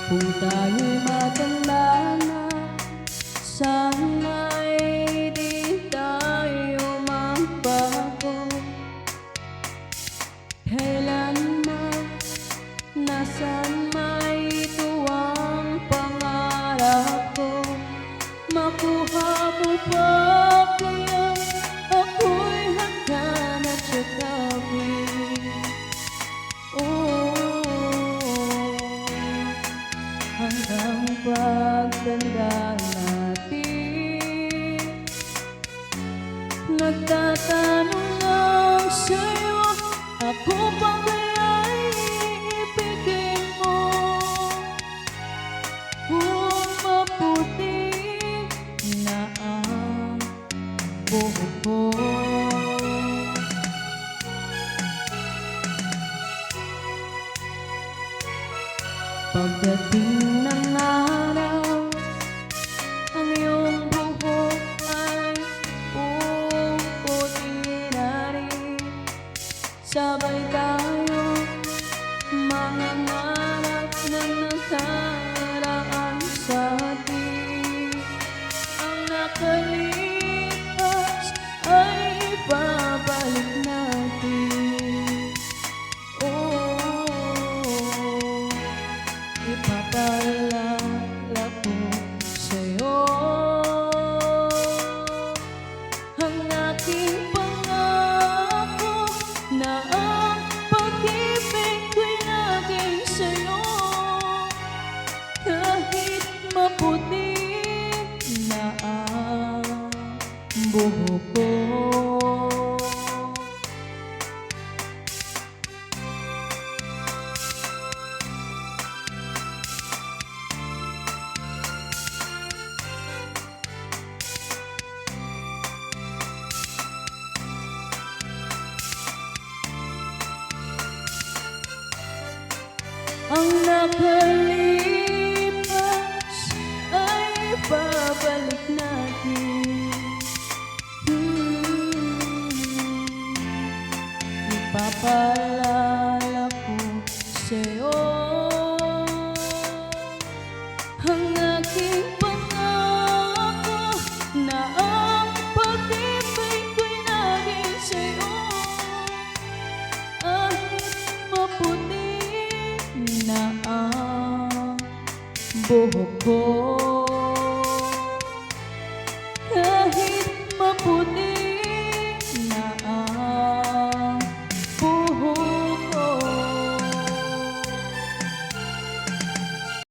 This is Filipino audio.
Kung tayo'y matanda na, sana'y di tayo magbago. Kailanman, nasaan may tuwang pangarap ko. Makuha mo pa kaya ako'y hanggan at yakapin. Hanggang pagtanda natin, nagtatanong lang sa'yo, ako pa kaya'y ibigin mo? Kung maputi na ang buhok ko, pagdating ng araw, ang iyong buhok ay puputi na rin. Sabay tayo mangangarap na nakaraan sa atin. Ang nakalipas ay ibabalik natin. Ipapaalala ko sa'yo ang aking pangako na ang pag-ibig ko'y laging sa'yo. Kahit maputi na ang buhok ko. Ang nakalipas ay babalik natin. Ipapaalala ko sa'yo ang aking pangako na ang pag-ibig ko'y laging sa'yo. Kahit maputi na ang buhok